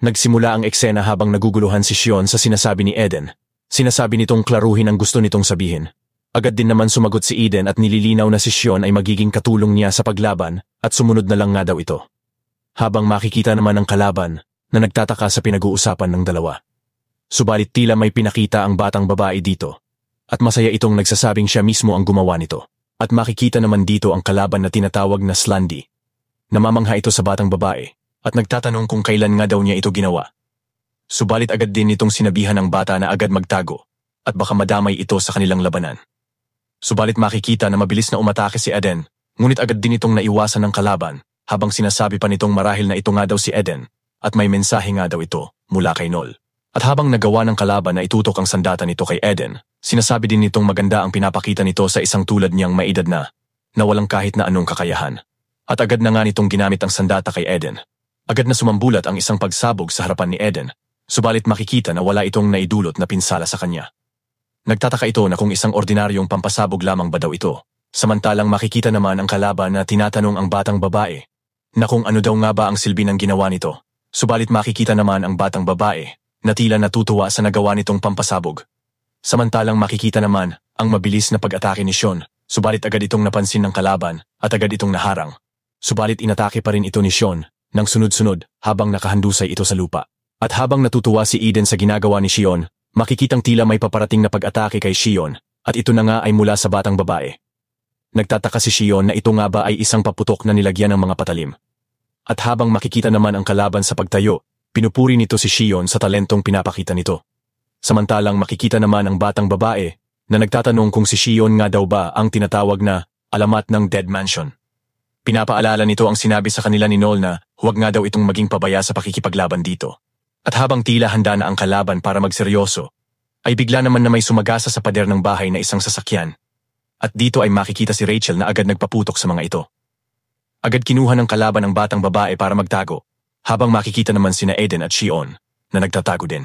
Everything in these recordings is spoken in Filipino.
Nagsimula ang eksena habang naguguluhan si Shion sa sinasabi ni Eden. Sinasabi nitong klaruhin ang gusto nitong sabihin. Agad din naman sumagot si Eden at nililinaw na si Shion ay magiging katulong niya sa paglaban at sumunod na lang nga daw ito. Habang makikita naman ang kalaban na nagtataka sa pinag-uusapan ng dalawa. Subalit tila may pinakita ang batang babae dito at masaya itong nagsasabing siya mismo ang gumawa nito. At makikita naman dito ang kalaban na tinatawag na Slandy. Namamangha ito sa batang babae at nagtatanong kung kailan nga daw niya ito ginawa. Subalit agad din itong sinabihan ng bata na agad magtago at baka madamay ito sa kanilang labanan. Subalit makikita na mabilis na umatake si Eden, ngunit agad din itong naiwasan ng kalaban habang sinasabi pa nitong marahil na ito nga daw si Eden at may mensahe nga daw ito mula kay Nol. At habang nagawa ng kalaban na itutok ang sandata nito kay Eden, sinasabi din nitong maganda ang pinapakita nito sa isang tulad niyang may edad na walang kahit na anong kakayahan. At agad na nga nitong ginamit ang sandata kay Eden. Agad na sumambulat ang isang pagsabog sa harapan ni Eden, subalit makikita na wala itong naidulot na pinsala sa kanya. Nagtataka ito na kung isang ordinaryong pampasabog lamang ba daw ito, samantalang makikita naman ang kalaban na tinatanong ang batang babae na kung ano daw nga ba ang silbi ng ginawa nito. Subalit makikita naman ang batang babae na tila natutuwa sa nagawa nitong pampasabog. Samantalang makikita naman ang mabilis na pag-atake ni Shion, subalit agad itong napansin ng kalaban at agad itong naharang. Subalit inatake pa rin ito ni Shion nang sunod-sunod habang nakahandusay ito sa lupa. At habang natutuwa si Eden sa ginagawa ni Shion, makikitang tila may paparating na pag-atake kay Shion at ito na nga ay mula sa batang babae. Nagtataka si Shion na ito nga ba ay isang paputok na nilagyan ng mga patalim. At habang makikita naman ang kalaban sa pagtayo, pinupuri nito si Shion sa talentong pinapakita nito. Samantalang makikita naman ang batang babae na nagtatanong kung si Shion nga daw ba ang tinatawag na alamat ng Dead Mansion. Pinapaalala nito ang sinabi sa kanila ni Nol na huwag nga daw itong maging pabaya sa pakikipaglaban dito. At habang tila handa na ang kalaban para magseryoso, ay bigla naman na may sumagasa sa pader ng bahay na isang sasakyan. At dito ay makikita si Rachel na agad nagpaputok sa mga ito. Agad kinuha ng kalaban ang batang babae para magtago, habang makikita naman sina Eden at Shion na nagtatago din.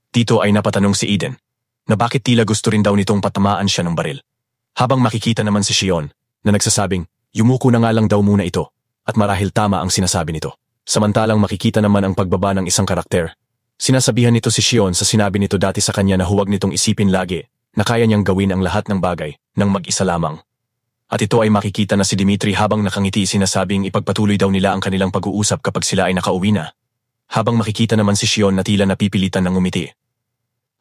Dito ay napatanong si Eden na bakit tila gusto rin daw nitong patamaan siya ng baril. Habang makikita naman si Shion na nagsasabing, yumuko na nga lang daw muna ito at marahil tama ang sinasabi nito. Samantalang makikita naman ang pagbaba ng isang karakter. Sinasabihan nito si Shion sa sinabi nito dati sa kanya na huwag nitong isipin lagi na kaya niyang gawin ang lahat ng bagay ng mag-isa lamang. At ito ay makikita na si Dimitri habang nakangiti sinasabing ipagpatuloy daw nila ang kanilang pag-uusap kapag sila ay nakauwi na. Habang makikita naman si Shion na tila napipilitan ng ngumiti.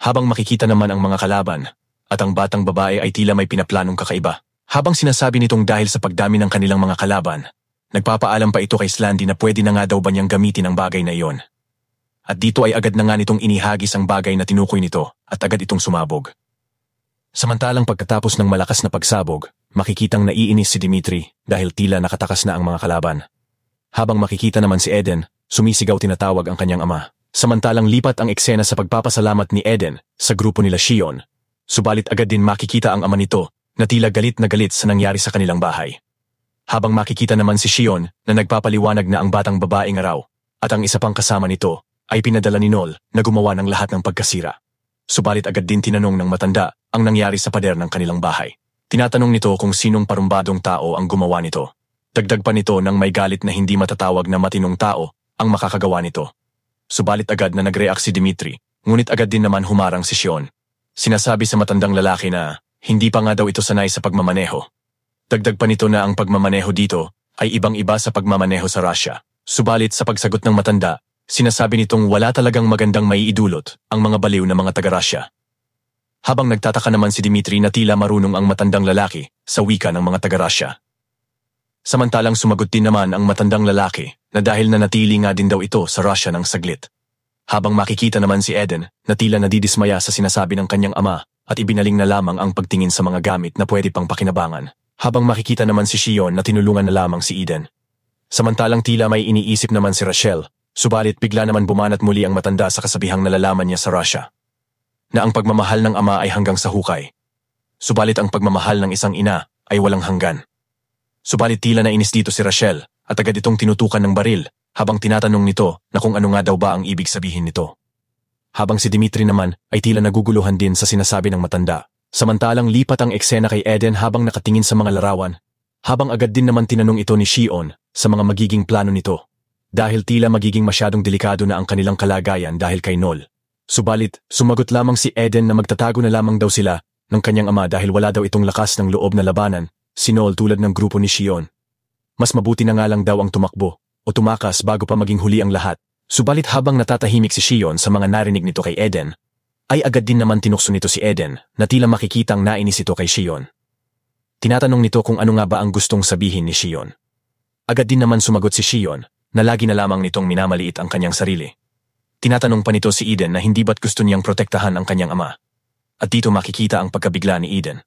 Habang makikita naman ang mga kalaban at ang batang babae ay tila may pinaplanong kakaiba. Habang sinasabi nitong dahil sa pagdami ng kanilang mga kalaban, nagpapaalam pa ito kay Slandy na pwede na nga daw ba niyang gamitin ang bagay na iyon. At dito ay agad na nga nitong inihagis ang bagay na tinukoy nito at agad itong sumabog. Samantalang pagkatapos ng malakas na pagsabog, makikitang naiinis si Dimitri dahil tila nakatakas na ang mga kalaban. Habang makikita naman si Eden, sumisigaw tinatawag ang kanyang ama. Samantalang lipat ang eksena sa pagpapasalamat ni Eden sa grupo nila Shion. Subalit agad din makikita ang ama nito na tila galit na galit sa nangyari sa kanilang bahay. Habang makikita naman si Shion na nagpapaliwanag na ang batang babae nga raw at ang isa pang kasama nito ay pinadala ni Nol na gumawa ng lahat ng pagkasira. Subalit agad din tinanong ng matanda ang nangyari sa pader ng kanilang bahay. Tinatanong nito kung sinong parumbadong tao ang gumawa nito. Dagdag pa nito nang may galit na hindi matatawag na matinong tao ang makakagawa nito. Subalit agad na nag-react si Dimitri, ngunit agad din naman humarang si Shion. Sinasabi sa matandang lalaki na hindi pa nga daw ito sanay sa pagmamaneho. Dagdag pa nito na ang pagmamaneho dito ay ibang-iba sa pagmamaneho sa Russia. Subalit sa pagsagot ng matanda, sinasabi nitong wala talagang magandang maiidulot ang mga baliw na mga taga-Russia. Habang nagtataka naman si Dimitri na tila marunong ang matandang lalaki sa wika ng mga taga-Russia. Samantalang sumagot din naman ang matandang lalaki na dahil nanatili nga din daw ito sa Russia ng saglit. Habang makikita naman si Eden na tila nadidismaya sa sinasabi ng kanyang ama at ibinaling na lamang ang pagtingin sa mga gamit na pwede pang pakinabangan. Habang makikita naman si Shion na tinulungan na lamang si Eden. Samantalang tila may iniisip naman si Rachel, subalit bigla naman bumanat muli ang matanda sa kasabihang nalalaman niya sa Russia. Na ang pagmamahal ng ama ay hanggang sa hukay. Subalit ang pagmamahal ng isang ina ay walang hanggan. Subalit tila nainis dito si Rachel at agad itong tinutukan ng baril habang tinatanong nito na kung ano nga daw ba ang ibig sabihin nito. Habang si Dimitri naman ay tila naguguluhan din sa sinasabi ng matanda. Samantalang lipat ang eksena kay Eden habang nakatingin sa mga larawan, habang agad din naman tinanong ito ni Shion sa mga magiging plano nito. dahil tila magiging masyadong delikado na ang kanilang kalagayan dahil kay Noel. Subalit, sumagot lamang si Eden na magtatago na lamang daw sila ng kanyang ama dahil wala daw itong lakas ng loob na labanan si Noel tulad ng grupo ni Shion. Mas mabuti na nga lang daw ang tumakbo o tumakas bago pa maging huli ang lahat. Subalit habang natatahimik si Shion sa mga narinig nito kay Eden, ay agad din naman tinukso nito si Eden na tila makikitang nainis ito kay Shion. Tinatanong nito kung ano nga ba ang gustong sabihin ni Shion. Agad din naman sumagot si Shion na lagi na lamang nitong minamaliit ang kanyang sarili. Tinatanong pa nito si Eden na hindi ba't gusto niyang protektahan ang kanyang ama. At dito makikita ang pagkabigla ni Eden.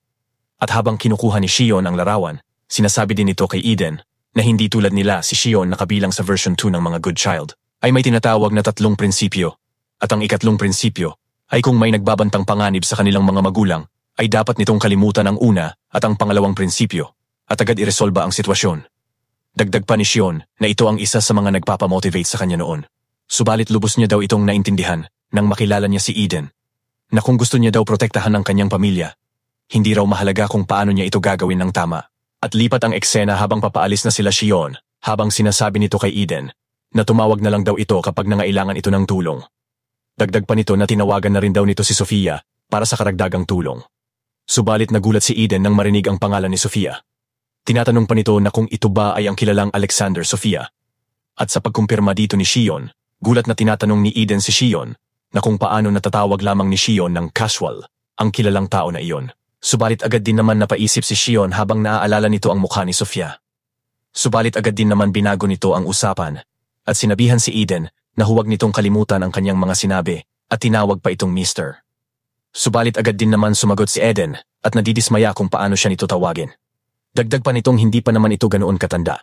At habang kinukuha ni Shion ang larawan, sinasabi din nito kay Eden na hindi tulad nila si Shion na kabilang sa version 2 ng mga good child, ay may tinatawag na 3 prinsipyo. At ang ikatlong prinsipyo ay kung may nagbabantang panganib sa kanilang mga magulang, ay dapat nitong kalimutan ang una at ang pangalawang prinsipyo at agad iresolba ang sitwasyon. Dagdag pa ni Shion na ito ang isa sa mga nagpapamotivate sa kanya noon. Subalit lubos niya daw itong naintindihan nang makilala niya si Eden, na kung gusto niya daw protektahan ang kanyang pamilya, hindi raw mahalaga kung paano niya ito gagawin ng tama. At lipat ang eksena habang papaalis na sila Shion, habang sinasabi nito kay Eden na tumawag na lang daw ito kapag nangailangan ito ng tulong. Dagdag pa nito na tinawagan na rin daw nito si Sofia para sa karagdagang tulong. Subalit nagulat si Eden nang marinig ang pangalan ni Sofia. Tinatanong pa nito na kung ito ba ay ang kilalang Alexander Sofia. At sa pagkumpirma dito ni Shion, gulat na tinatanong ni Eden si Shion na kung paano natatawag lamang ni Shion ng casual ang kilalang tao na iyon. Subalit agad din naman napaisip si Shion habang naaalala nito ang mukha ni Sofia. Subalit agad din naman binago nito ang usapan at sinabihan si Eden na huwag nitong kalimutan ang kanyang mga sinabi at tinawag pa itong Mr. Subalit agad din naman sumagot si Eden at nadidismaya kung paano siya nito tawagin. Dagdag pa nitong hindi pa naman ito ganoon katanda.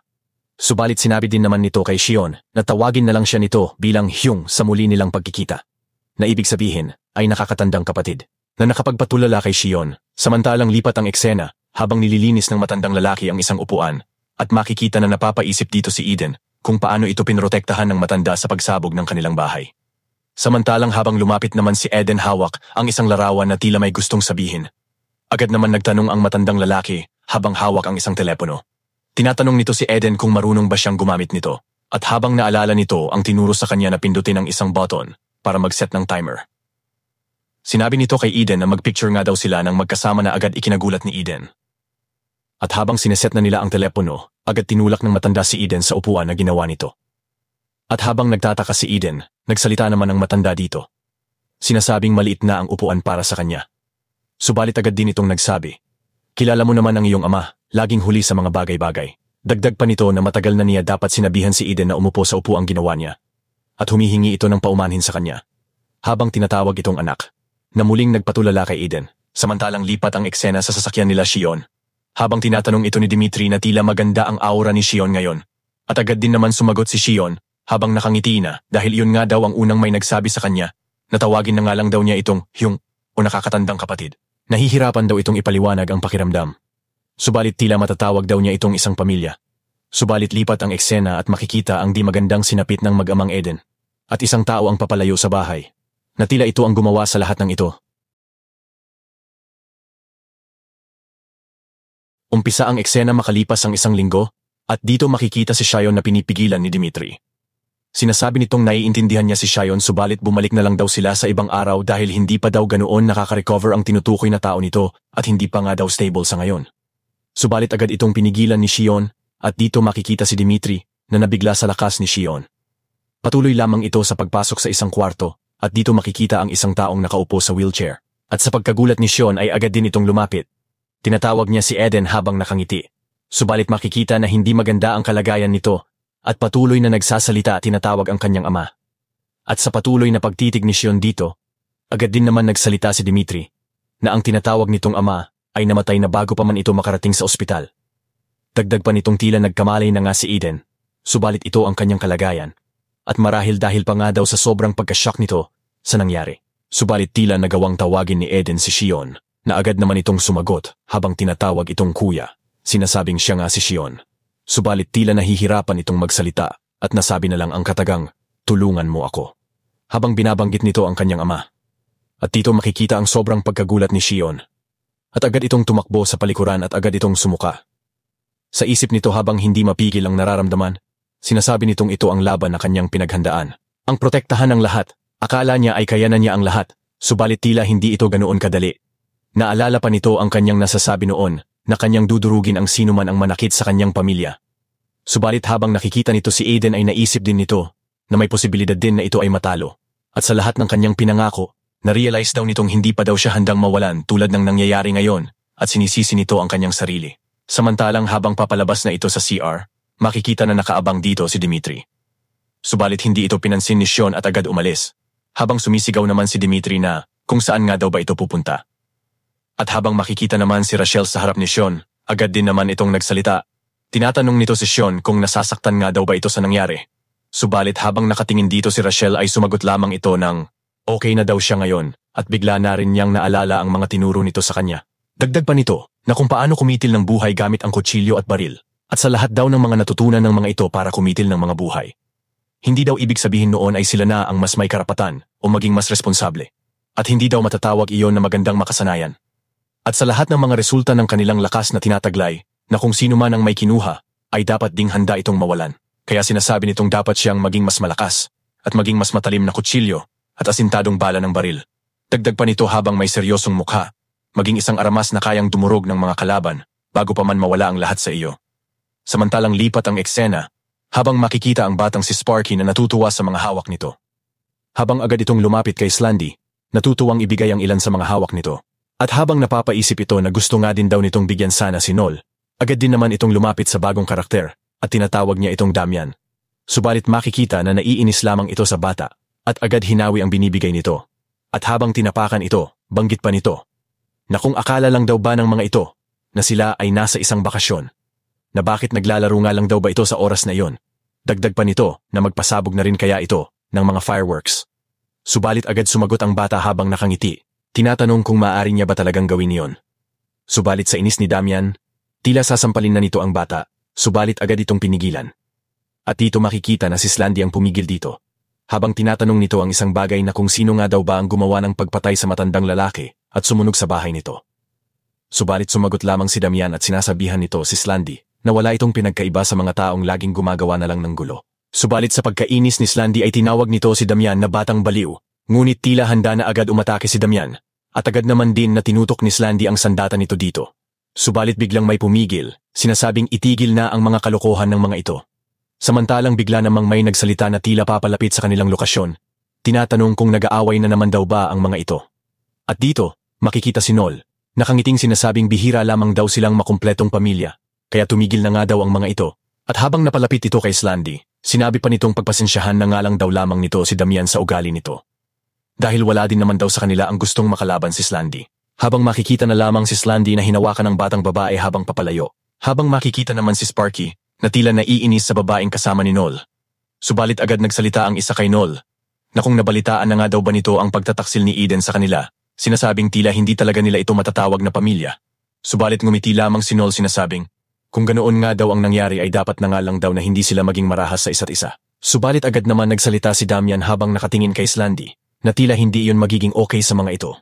Subalit sinabi din naman nito kay Shion na tawagin na lang siya nito bilang Hyung sa muli nilang pagkikita. Na ibig sabihin ay nakakatandang kapatid na nakapagpatulala kay Shion, samantalang lipat ang eksena habang nililinis ng matandang lalaki ang isang upuan at makikita na napapaisip dito si Eden kung paano ito pinrotektahan ng matanda sa pagsabog ng kanilang bahay. Samantalang habang lumapit naman si Eden hawak ang isang larawan na tila may gustong sabihin. Agad naman nagtanong ang matandang lalaki habang hawak ang isang telepono. Tinatanong nito si Eden kung marunong ba siyang gumamit nito at habang naalala nito ang tinuro sa kanya na pindutin ang isang button para mag-set ng timer. Sinabi nito kay Eden na magpicture nga daw sila nang magkasama na agad ikinagulat ni Eden. At habang sineset na nila ang telepono, agad tinulak ng matanda si Eden sa upuan na ginawa nito. At habang nagtataka si Eden, nagsalita naman ang matanda dito. Sinasabing maliit na ang upuan para sa kanya. Subalit agad din itong nagsabi, "Kilala mo naman ang iyong ama, laging huli sa mga bagay-bagay." Dagdag pa nito na matagal na niya dapat sinabihan si Eden na umupo sa upuang ginawa niya. At humihingi ito ng paumanhin sa kanya. Habang tinatawag itong anak, na muling nagpatulala kay Eden, samantalang lipat ang eksena sa sasakyan nila Shion. Habang tinatanong ito ni Dimitri na tila maganda ang aura ni Shion ngayon. At agad din naman sumagot si Shion habang nakangiti na dahil iyon nga daw ang unang may nagsabi sa kanya na tawagin na nga lang daw niya itong Hyung o nakakatandang kapatid. Nahihirapan daw itong ipaliwanag ang pakiramdam. Subalit tila matatawag daw niya itong isang pamilya. Subalit lipat ang eksena at makikita ang di magandang sinapit ng mag-amang Eden. At isang tao ang papalayo sa bahay, na tila ito ang gumawa sa lahat ng ito. Umpisa ang eksena makalipas ang isang linggo, at dito makikita si Shion na pinipigilan ni Dimitri. Sinasabi nitong naiintindihan niya si Shion subalit bumalik na lang daw sila sa ibang araw dahil hindi pa daw ganoon nakaka-recover ang tinutukoy na tao nito at hindi pa nga daw stable sa ngayon. Subalit agad itong pinigilan ni Shion at dito makikita si Dimitri na nabigla sa lakas ni Shion. Patuloy lamang ito sa pagpasok sa isang kwarto at dito makikita ang isang taong nakaupo sa wheelchair. At sa pagkagulat ni Shion ay agad din itong lumapit. Tinatawag niya si Eden habang nakangiti. Subalit makikita na hindi maganda ang kalagayan nito at patuloy na nagsasalita at tinatawag ang kanyang ama. At sa patuloy na pagtitig ni Shion dito, agad din naman nagsalita si Dimitri na ang tinatawag nitong ama ay namatay na bago pa man ito makarating sa ospital. Dagdag pa nitong tila nagkamalay na nga si Eden, subalit ito ang kanyang kalagayan at marahil dahil pa nga daw sa sobrang pagkashock nito sa nangyari. Subalit tila nagawang tawagin ni Eden si Shion na agad naman itong sumagot habang tinatawag itong kuya. Sinasabing siya nga si Shion. Subalit tila nahihirapan itong magsalita at nasabi na lang ang katagang, "Tulungan mo ako." Habang binabanggit nito ang kanyang ama. At dito makikita ang sobrang pagkagulat ni Shion. At agad itong tumakbo sa palikuran at agad itong sumuka. Sa isip nito habang hindi mapigil ang nararamdaman, Sinasabi nitong ito ang laban na kanyang pinaghandaan. Ang protektahan ng lahat. Akala niya ay kayanan niya ang lahat, subalit tila hindi ito ganoon kadali. Naalala pa nito ang kanyang nasasabi noon na kanyang dudurugin ang sino man ang manakit sa kanyang pamilya. Subalit habang nakikita nito si Aiden ay naisip din nito na may posibilidad din na ito ay matalo. At sa lahat ng kanyang pinangako, na-realize daw nitong hindi pa daw siya handang mawalan tulad ng nangyayari ngayon at sinisisi nito ang kanyang sarili. Samantalang habang papalabas na ito sa CR, makikita na nakaabang dito si Dimitri. Subalit hindi ito pinansin ni Sean at agad umalis. Habang sumisigaw naman si Dimitri na kung saan nga daw ba ito pupunta. At habang makikita naman si Rachel sa harap ni Sean, agad din naman itong nagsalita. Tinatanong nito si Sean kung nasasaktan nga daw ba ito sa nangyari. Subalit habang nakatingin dito si Rachel ay sumagot lamang ito ng okay na daw siya ngayon at bigla na rin niyang naalala ang mga tinuro nito sa kanya. Dagdag pa nito na kung paano kumitil ng buhay gamit ang kutsilyo at baril at sa lahat daw ng mga natutunan ng mga ito para kumitil ng mga buhay. Hindi daw ibig sabihin noon ay sila na ang mas may karapatan o maging mas responsable. At hindi daw matatawag iyon na magandang makasanayan. At sa lahat ng mga resulta ng kanilang lakas na tinataglay, na kung sino man ang may kinuha, ay dapat ding handa itong mawalan. Kaya sinasabi nitong dapat siyang maging mas malakas, at maging mas matalim na kutsilyo, at asintadong bala ng baril. Dagdag pa nito habang may seryosong mukha, maging isang aramas na kayang dumurog ng mga kalaban, bago pa man mawala ang lahat sa iyo. Samantalang lipat ang eksena, habang makikita ang batang si Sparky na natutuwa sa mga hawak nito. Habang agad itong lumapit kay Slandy, natutuwang ibigay ang ilan sa mga hawak nito. At habang napapaisip ito na gusto nga din daw nitong bigyan sana si Noel, agad din naman itong lumapit sa bagong karakter at tinatawag niya itong Damian. Subalit makikita na naiinis lamang ito sa bata at agad hinawi ang binibigay nito. At habang tinapakan ito, banggit pa nito na kung akala lang daw ba ng mga ito na sila ay nasa isang bakasyon, na bakit naglalaro nga lang daw ba ito sa oras na iyon. Dagdag pa nito na magpasabog na rin kaya ito ng mga fireworks. Subalit agad sumagot ang bata habang nakangiti, tinatanong kung maaari niya ba talagang gawin iyon. Subalit sa inis ni Damian, tila sasampalin na nito ang bata, subalit agad itong pinigilan. At dito makikita na si Slandy ang pumigil dito, habang tinatanong nito ang isang bagay na kung sino nga daw ba ang gumawa ng pagpatay sa matandang lalaki at sumunog sa bahay nito. Subalit sumagot lamang si Damian at sinasabihan nito si Slandy na wala itong pinagkaiba sa mga taong laging gumagawa na lang ng gulo. Subalit sa pagkainis ni Slandy ay tinawag nito si Damian na batang baliw, ngunit tila handa na agad umatake si Damian, at agad naman din na tinutok ni Slandy ang sandata nito dito. Subalit biglang may pumigil, sinasabing itigil na ang mga kalokohan ng mga ito. Samantalang bigla namang may nagsalita na tila papalapit sa kanilang lokasyon, tinatanong kung nag-aaway na naman daw ba ang mga ito. At dito, makikita si Noel, nakangiting sinasabing bihira lamang daw silang makumpletong pamilya. Kaya tumigil na nga daw ang mga ito. At habang napalapit ito kay Slandy, sinabi pa nitong pagpasensyahan na nga lang daw lamang nito si Damian sa ugali nito. Dahil wala din naman daw sa kanila ang gustong makalaban si Slandy. Habang makikita na lamang si Slandy na hinawakan ng batang babae habang papalayo. Habang makikita naman si Sparky na tila naiinis sa babaeng kasama ni Noel. Subalit agad nagsalita ang isa kay Noel na kung nabalitaan na nga daw ba nito ang pagtataksil ni Eden sa kanila, sinasabing tila hindi talaga nila ito matatawag na pamilya. Subalit ngumiti lamang si Noel sinasabing, kung ganoon nga daw ang nangyari ay dapat na nga lang daw na hindi sila maging marahas sa isa't isa. Subalit agad naman nagsalita si Damian habang nakatingin kay Slandy na tila hindi iyon magiging okay sa mga ito.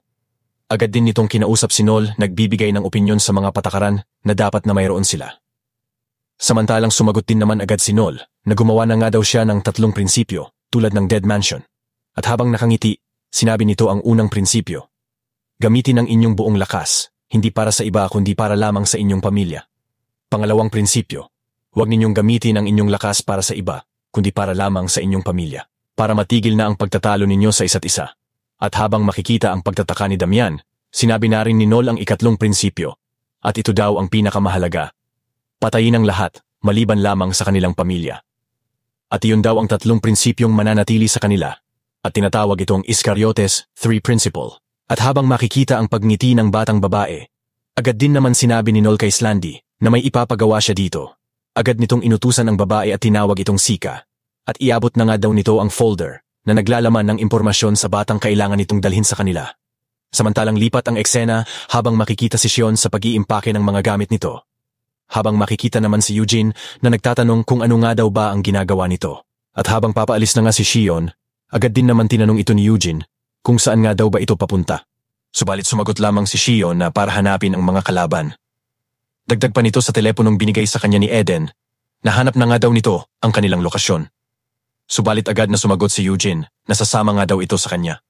Agad din nitong kinausap si Noel, nagbibigay ng opinyon sa mga patakaran na dapat na mayroon sila. Samantalang sumagot din naman agad si Noel na gumawa na nga daw siya ng 3 prinsipyo tulad ng Dead Mansion. At habang nakangiti, sinabi nito ang unang prinsipyo. Gamitin ang inyong buong lakas, hindi para sa iba kundi para lamang sa inyong pamilya. Pangalawang prinsipyo, huwag ninyong gamitin ang inyong lakas para sa iba, kundi para lamang sa inyong pamilya, para matigil na ang pagtatalo ninyo sa isa't isa. At habang makikita ang pagtataka ni Damian, sinabi na rin ni Noel ang 2 prinsipyo, at ito daw ang pinakamahalaga. Patayin ang lahat, maliban lamang sa kanilang pamilya. At iyon daw ang 3 prinsipyong mananatili sa kanila, at tinatawag itong Iscariotes 3 Principle. At habang makikita ang pagngiti ng batang babae, agad din naman sinabi ni Noel kay Slandy na may ipapagawa siya dito. Agad nitong inutusan ang babae at tinawag itong Sika. At iabot na nga daw nito ang folder na naglalaman ng impormasyon sa batang kailangan nitong dalhin sa kanila. Samantalang lipat ang eksena habang makikita si Sean sa pag-iimpake ng mga gamit nito. Habang makikita naman si Eugene na nagtatanong kung ano nga daw ba ang ginagawa nito. At habang papaalis na nga si Sean, agad din naman tinanong ito ni Eugene kung saan nga daw ba ito papunta. Subalit sumagot lamang si Sean na para hanapin ang mga kalaban. Dagdag pa nito sa teleponong binigay sa kanya ni Eden Nahanap na nga daw nito ang kanilang lokasyon. Subalit agad na sumagot si Eugene na sasama nga daw ito sa kanya.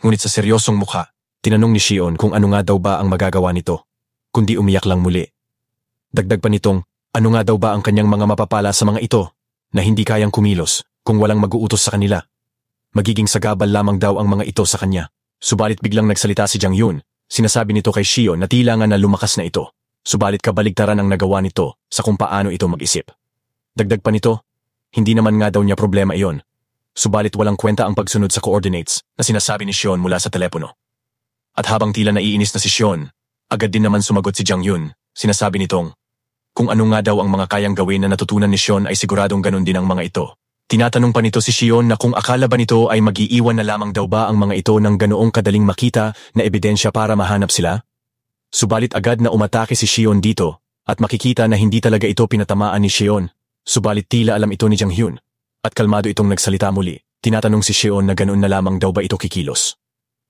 Ngunit sa seryosong mukha, tinanong ni Shion kung ano nga daw ba ang magagawa nito, kundi umiyak lang muli. Dagdag pa nitong, ano nga daw ba ang kanyang mga mapapala sa mga ito na hindi kayang kumilos kung walang mag-uutos sa kanila. Magiging sagabal lamang daw ang mga ito sa kanya. Subalit biglang nagsalita si Jang Yun, sinasabi nito kay Shion na tila nga na lumakas na ito. Subalit kabaligtaran ang nagawa nito sa kung paano ito mag-isip. Dagdag pa nito, hindi naman nga daw niya problema iyon. Subalit walang kwenta ang pagsunod sa coordinates na sinasabi ni Shion mula sa telepono. At habang tila naiinis na si Shion, agad din naman sumagot si Jang Yun, sinasabi nitong, kung ano nga daw ang mga kayang gawin na natutunan ni Shion ay siguradong ganun din ang mga ito. Tinatanong pa nito si Shion na kung akala ba nito ay mag-iiwan na lamang daw ba ang mga ito ng ganoong kadaling makita na ebidensya para mahanap sila? Subalit agad na umatake si Shion dito at makikita na hindi talaga ito pinatamaan ni Shion. Subalit tila alam ito ni Jang Hyun. At kalmado itong nagsalita muli, tinatanong si Shion na ganoon na lamang daw ba ito kikilos.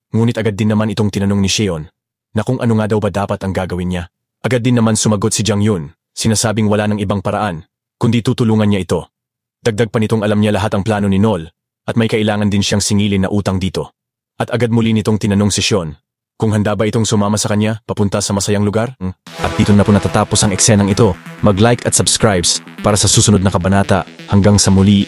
Ngunit agad din naman itong tinanong ni Shion na kung ano nga daw ba dapat ang gagawin niya. Agad din naman sumagot si Jang Yun, sinasabing wala ng ibang paraan, kundi tutulungan niya ito. Dagdag pa nitong alam niya lahat ang plano ni Nol at may kailangan din siyang singilin na utang dito. At agad muli nitong tinanong si Shion kung handa ba itong sumama sa kanya papunta sa masayang lugar. At dito na po natatapos ang eksenang ito. Mag-like at subscribe para sa susunod na kabanata. Hanggang sa muli.